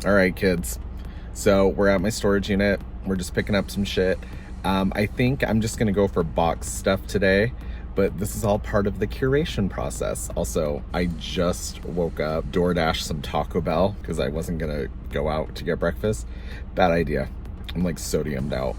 All right, kids. So we're at my storage unit. We're just picking up some shit. I think I'm just gonna go for box stuff today, but this is all part of the curation process. Also, I just woke up, DoorDash some Taco Bell because I wasn't gonna go out to get breakfast. Bad idea. I'm like sodiumed out.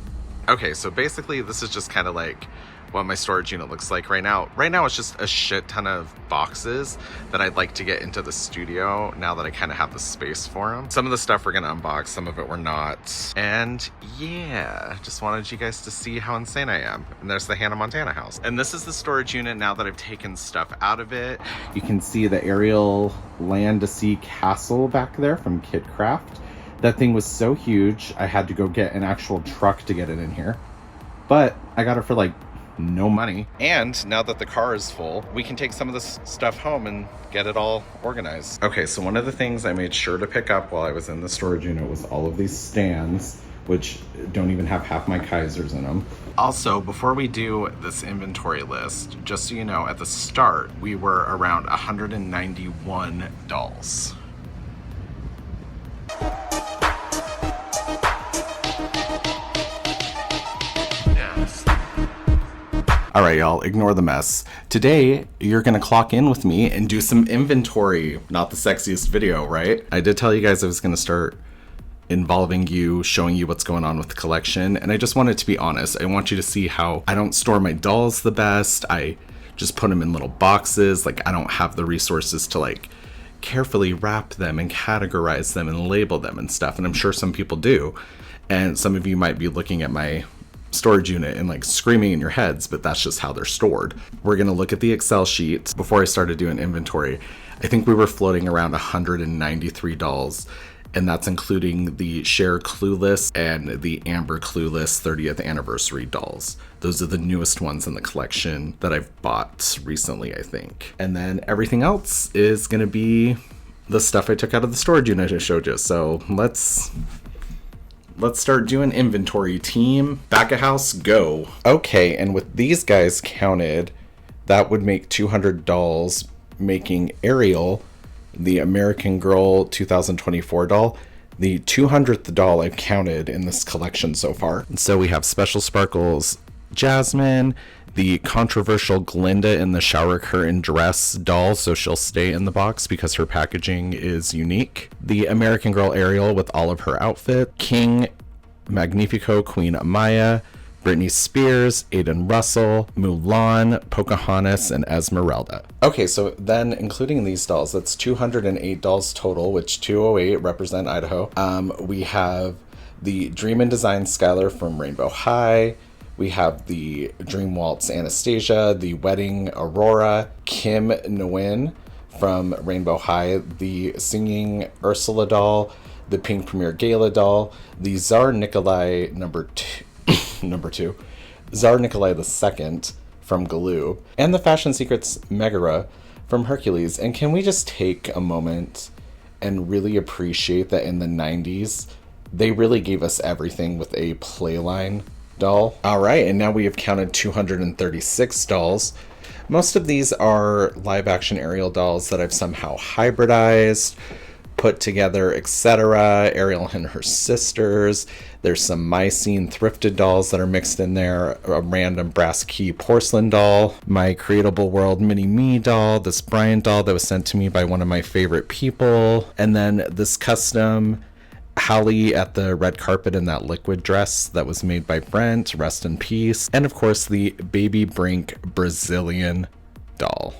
Okay, so basically this is just kind of like what my storage unit looks like right now. Right now it's just a shit ton of boxes that I'd like to get into the studio now that I kind of have the space for them. Some of the stuff we're gonna unbox, some of it we're not. And yeah, just wanted you guys to see how insane I am. And there's the Hannah Montana house. And this is the storage unit now that I've taken stuff out of it. You can see the Ariel Land to Sea Castle back there from Kidcraft. That thing was so huge, I had to go get an actual truck to get it in here. But I got it for like no money. And now that the car is full, we can take some of this stuff home and get it all organized. Okay, so one of the things I made sure to pick up while I was in the storage unit was all of these stands, which don't even have half my Kaisers in them. Also, before we do this inventory list, just so you know, at the start, we were around 191 dolls. All right, y'all, ignore the mess. Today, you're gonna clock in with me and do some inventory. Not the sexiest video, right? I did tell you guys I was gonna start involving you, showing you what's going on with the collection, and I just wanted to be honest. I want you to see how I don't store my dolls the best. I just put them in little boxes. Like, I don't have the resources to like carefully wrap them and categorize them and label them and stuff, and I'm sure some people do. And some of you might be looking at my storage unit and like screaming in your heads, but that's just how they're stored. We're gonna look at the Excel sheet. Before I started doing inventory, I think we were floating around 193 dolls, and that's including the Cher Clueless and the Amber Clueless 30th anniversary dolls. Those are the newest ones in the collection that I've bought recently, I think. And then everything else is gonna be the stuff I took out of the storage unit I showed you. So let's start doing inventory, team. Back of house, go. Okay, and with these guys counted, that would make 200 dolls, making Ariel, the American Girl 2024 doll, the 200th doll I've counted in this collection so far. And so we have Special Sparkles Jasmine, the controversial Glinda in the shower curtain dress doll, so she'll stay in the box because her packaging is unique. The American Girl Ariel with all of her outfit. King Magnifico Queen Amaya, Britney Spears, Aiden Russell, Mulan, Pocahontas, and Esmeralda. Okay, so then including these dolls, that's 208 dolls total, which 208 represent Idaho. We have the Dream and Design Skylar from Rainbow High. We have the Dream Waltz Anastasia, the Wedding Aurora, Kim Nguyen from Rainbow High, the Singing Ursula doll, the Pink Premier Gala doll, the Tsar Nikolai number two, Tsar Nikolai II from Galoob, and the Fashion Secrets Megara from Hercules. And can we just take a moment and really appreciate that in the 90s, they really gave us everything with a Playline doll. All right, and now we have counted 236 dolls. Most of these are live action Ariel dolls that I've somehow hybridized, put together, etc. Ariel and her sisters. There's some Mycene thrifted dolls that are mixed in there, a random brass key porcelain doll, my Creatable World Mini Me doll, this Bryant doll that was sent to me by one of my favorite people, and then this custom Hallie at the red carpet in that liquid dress that was made by Brent, rest in peace. And of course the Baby Brink Brazilian doll.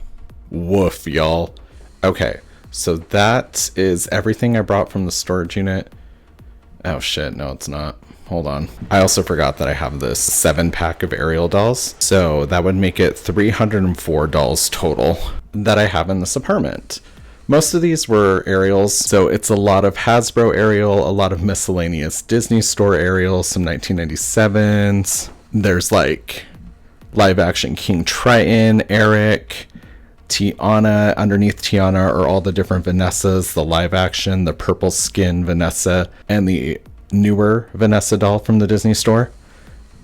Woof, y'all. Okay, so that is everything I brought from the storage unit. Oh shit, no it's not. Hold on. I also forgot that I have this 7-pack of Ariel dolls. So that would make it 304 dolls total that I have in this apartment. Most of these were Ariels, so it's a lot of Hasbro Ariel, a lot of miscellaneous Disney Store Ariel, some 1997s. There's like live action King Triton, Eric, Tiana. Underneath Tiana are all the different Vanessas, the live action, the purple skin Vanessa, and the newer Vanessa doll from the Disney Store.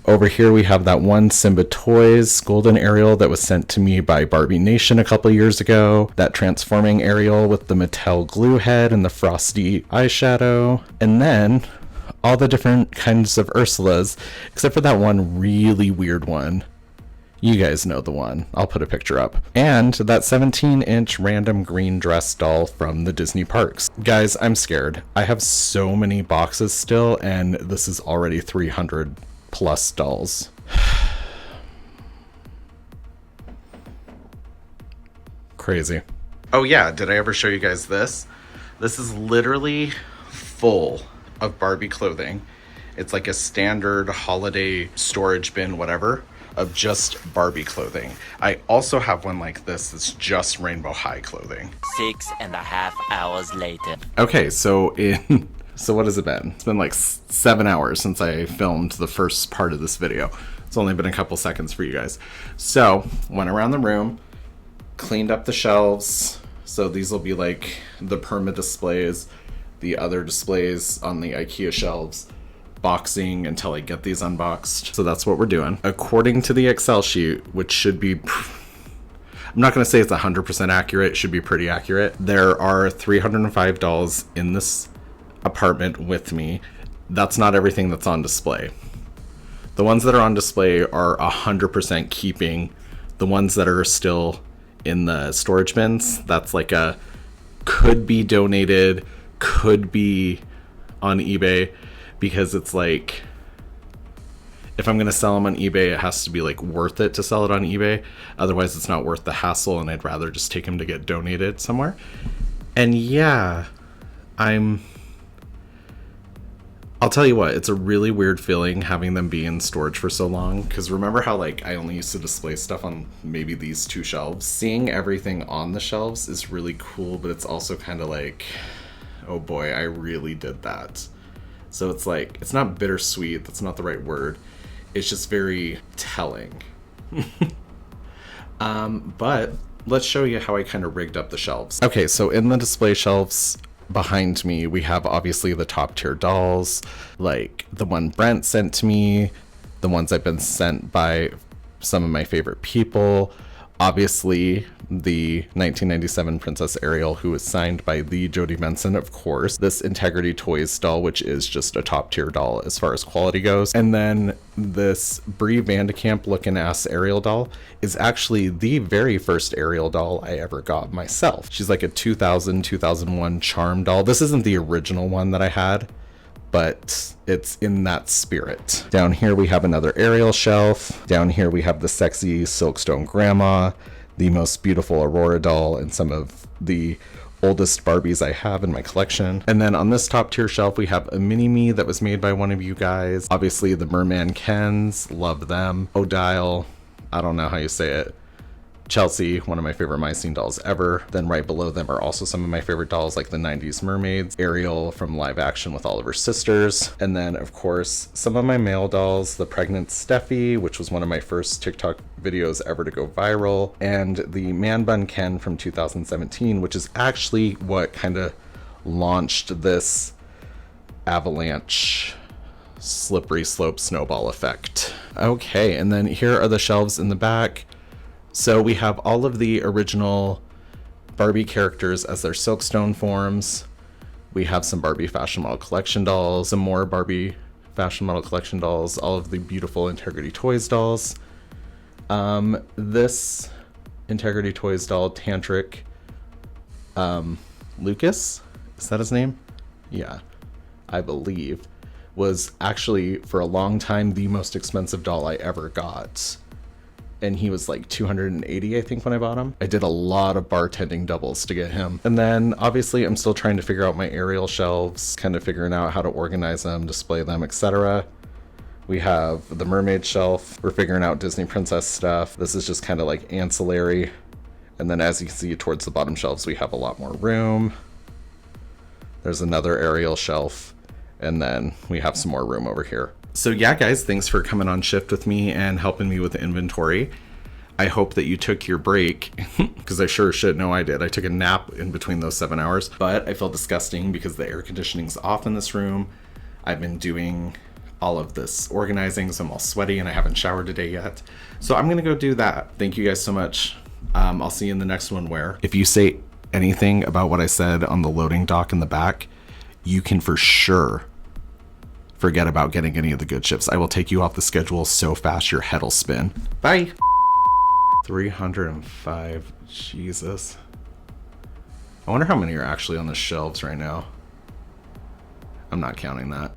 Over here we have that one Simba Toys Golden Ariel that was sent to me by Barbie Nation a couple years ago. That transforming Ariel with the Mattel glue head and the frosty eyeshadow. And then all the different kinds of Ursulas, except for that one really weird one. You guys know the one. I'll put a picture up. And that 17-inch random green dress doll from the Disney parks. Guys, I'm scared. I have so many boxes still, and this is already 300 plus dolls. Crazy. Oh yeah, did I ever show you guys this? This is literally full of Barbie clothing. It's like a standard holiday storage bin, whatever, of just Barbie clothing. I also have one like this that's just Rainbow High clothing. 6.5 hours later. Okay, so what has it been? It's been like 7 hours since I filmed the first part of this video. It's only been a couple seconds for you guys. So, went around the room, cleaned up the shelves. So these will be like the perma displays, the other displays on the IKEA shelves, boxing until I get these unboxed. So that's what we're doing. According to the Excel sheet, which should be, I'm not going to say it's 100% accurate, it should be pretty accurate. There are 305 dolls in this apartment with me. That's not everything that's on display. The ones that are on display are 100% keeping. The ones that are still in the storage bins, that's like a could be donated, could be on eBay, because it's like, if I'm going to sell them on eBay, it has to be like worth it to sell it on eBay. Otherwise it's not worth the hassle, and I'd rather just take them to get donated somewhere. And yeah, I'll tell you what, it's a really weird feeling having them be in storage for so long, because remember how like I only used to display stuff on maybe these two shelves? Seeing everything on the shelves is really cool, but it's also kind of like, oh boy, I really did that. So it's like, it's not bittersweet, that's not the right word. It's just very telling. But let's show you how I kind of rigged up the shelves. Okay, so in the display shelves behind me, we have obviously the top tier dolls, like the one Brent sent to me, the ones I've been sent by some of my favorite people. Obviously, the 1997 Princess Ariel, who was signed by the Jodie Benson, of course. This Integrity Toys doll, which is just a top tier doll as far as quality goes. And then this Brie Vandekamp looking ass Ariel doll is actually the very first Ariel doll I ever got myself. She's like a 2001 charm doll. This isn't the original one that I had, but it's in that spirit. Down here we have another Ariel shelf. Down here we have the sexy Silkstone Grandma, the most beautiful Aurora doll, and some of the oldest Barbies I have in my collection. And then on this top tier shelf we have a mini-me that was made by one of you guys. Obviously the Merman Kens, love them. Odile, I don't know how you say it. Chelsea, one of my favorite Mycene dolls ever. Then right below them are also some of my favorite dolls, like the 90s mermaids, Ariel from live action with all of her sisters. And then of course, some of my male dolls, the pregnant Steffi, which was one of my first TikTok videos ever to go viral, and the Man Bun Ken from 2017, which is actually what kind of launched this avalanche slippery slope snowball effect. Okay, and then here are the shelves in the back. So we have all of the original Barbie characters as their Silkstone forms. We have some Barbie Fashion Model Collection dolls, some more Barbie Fashion Model Collection dolls, all of the beautiful Integrity Toys dolls. This Integrity Toys doll, Tantric Lucas, is that his name? Yeah, I believe, was actually for a long time the most expensive doll I ever got. And he was like $280, I think, when I bought him. I did a lot of bartending doubles to get him. And then obviously I'm still trying to figure out my Ariel shelves, kind of figuring out how to organize them, display them, etc. We have the mermaid shelf. We're figuring out Disney princess stuff. This is just kind of like ancillary. And then as you can see towards the bottom shelves, we have a lot more room. There's another Ariel shelf. And then we have some more room over here. So yeah, guys, thanks for coming on shift with me and helping me with the inventory. I hope that you took your break, because I sure should know I did. I took a nap in between those 7 hours, but I feel disgusting because the air conditioning's off in this room. I've been doing all of this organizing, so I'm all sweaty and I haven't showered today yet. So I'm gonna go do that. Thank you guys so much. I'll see you in the next one where if you say anything about what I said on the loading dock in the back, you can for sure forget about getting any of the good shifts. I will take you off the schedule so fast your head will spin. Bye. 305, Jesus. I wonder how many are actually on the shelves right now. I'm not counting that.